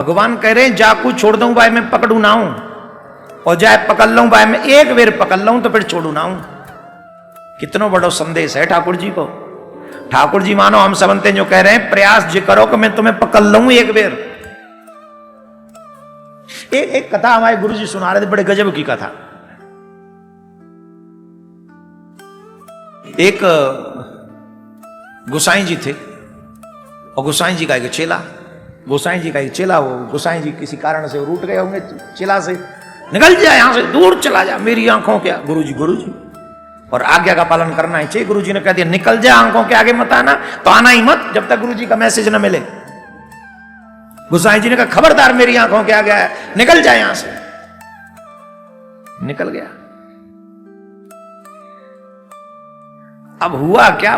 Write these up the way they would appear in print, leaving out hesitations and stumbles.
भगवान कह रहे हैं जाकू छोड़ दूं भाई मैं पकड़ू ना हूं, और जाए पकड़ लूं भाई मैं एक बेर पकड़ लूं तो फिर छोड़ू ना हूं। कितना बड़ा संदेश है ठाकुर जी को। ठाकुर जी मानो हम सबंते जो कह रहे हैं प्रयास जी करो कि मैं तुम्हें पकड़ लूं एक बेर। एक कथा हमारे गुरु जी सुना रहे थे, बड़े गजब की कथा। एक गोसाई जी थे और गोसाई जी का एक चेला, गोसाई जी का एक चेला, वो गोसाई जी किसी कारण से रूठ गए होंगे चेला से, निकल जा यहां से, दूर चला जा मेरी आंखों के। गुरु जी और आज्ञा का पालन करना ही चाहिए। गुरु जी ने कह दिया निकल जा, आंखों के आगे मत आना, तो आना ही मत जब तक गुरु जी का मैसेज न मिले। गोसाई जी ने कहा खबरदार मेरी आंखों के आगे है, निकल जा यहां से। निकल गया। अब हुआ क्या,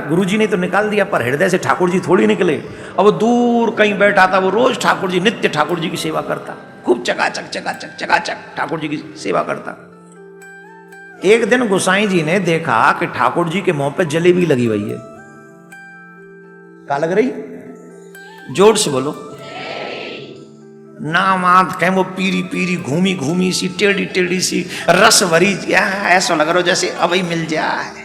गुरु जी ने तो निकाल दिया पर हृदय से ठाकुर जी थोड़ी निकले। अब वो दूर कहीं बैठा था, वो रोज ठाकुर जी, नित्य ठाकुर जी की सेवा करता, खूब चकाचक चकाचक चकाचक ठाकुर जी की सेवा करता। एक दिन गोसाई जी ने देखा कि ठाकुर जी के मुंह पे जलेबी लगी हुई है। क्या लग रही? जोर से बोलो। नामात कहें वो पीरी पीरी घूमी घूमी सी टेढ़ी टेढ़ी सी रस भरी, ऐसा लग रहा जैसे अब ही मिल जाए।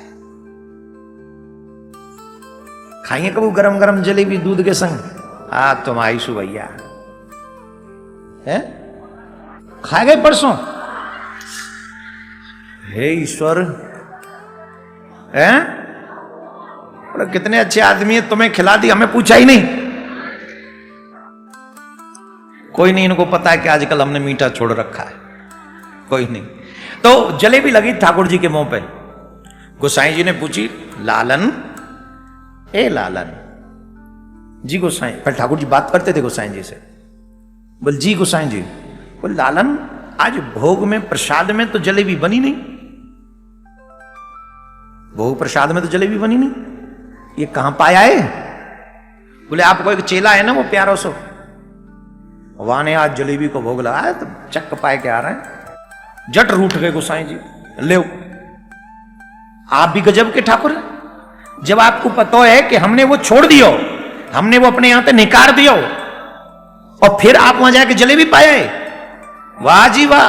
खाइए कबू गरम गरम जलेबी दूध के संग? तुम आईशु भैया है खा गए परसों? हे ईश्वर है, कितने अच्छे आदमी है, तुम्हें खिला दी, हमें पूछा ही नहीं। कोई नहीं, इनको पता है कि आजकल हमने मीठा छोड़ रखा है, कोई नहीं। तो जलेबी लगी ठाकुर जी के मुंह पे। गोसाई जी ने पूछी लालन, ए लालन जी। गोसाई पर ठाकुर जी बात करते थे गोसाई जी से, बोल जी गोसाई जी। बोल लालन आज भोग में प्रसाद में तो जलेबी बनी नहीं, भोग प्रसाद में तो जलेबी बनी नहीं, ये कहां पाया है? बोले आपको एक चेला है ना वो प्यारो सो, वहां ने आज जलेबी को भोग लगाया तो चक्क पाए के आ रहे हैं। जट रूठ गए गोसाई जी, ले आप भी गजब के ठाकुर है। जब आपको पता है कि हमने वो छोड़ दियो, हमने वो अपने यहां से निकाल दियो, और फिर आप वहां जाके जलेबी पाए, वाह जी वाह,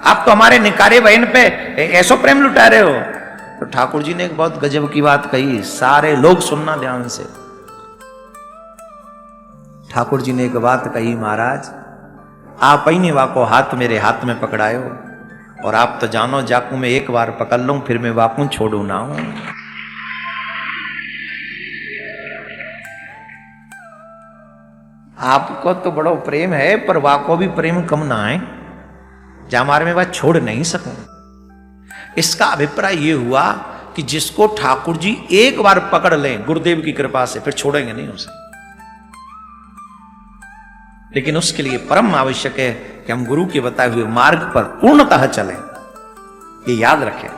आप तो हमारे निकारे बहन पे ऐसो प्रेम लुटा रहे हो। तो ठाकुर जी ने एक बहुत गजब की बात कही, सारे लोग सुनना ध्यान से। ठाकुर जी ने एक बात कही, महाराज आप ही ने वाको हाथ मेरे हाथ में पकड़ायो, और आप तो जानो जाकू मैं एक बार पकड़ लूं फिर मैं वाकू छोड़ू ना हूं। आपको तो बड़ो प्रेम है, पर वाको भी प्रेम कम ना है, हमारे में बात छोड़ नहीं सकूं। इसका अभिप्राय यह हुआ कि जिसको ठाकुर जी एक बार पकड़ लें गुरुदेव की कृपा से, फिर छोड़ेंगे नहीं उसे। लेकिन उसके लिए परम आवश्यक है कि हम गुरु के बताए हुए मार्ग पर पूर्णतः चलें, ये याद रखें।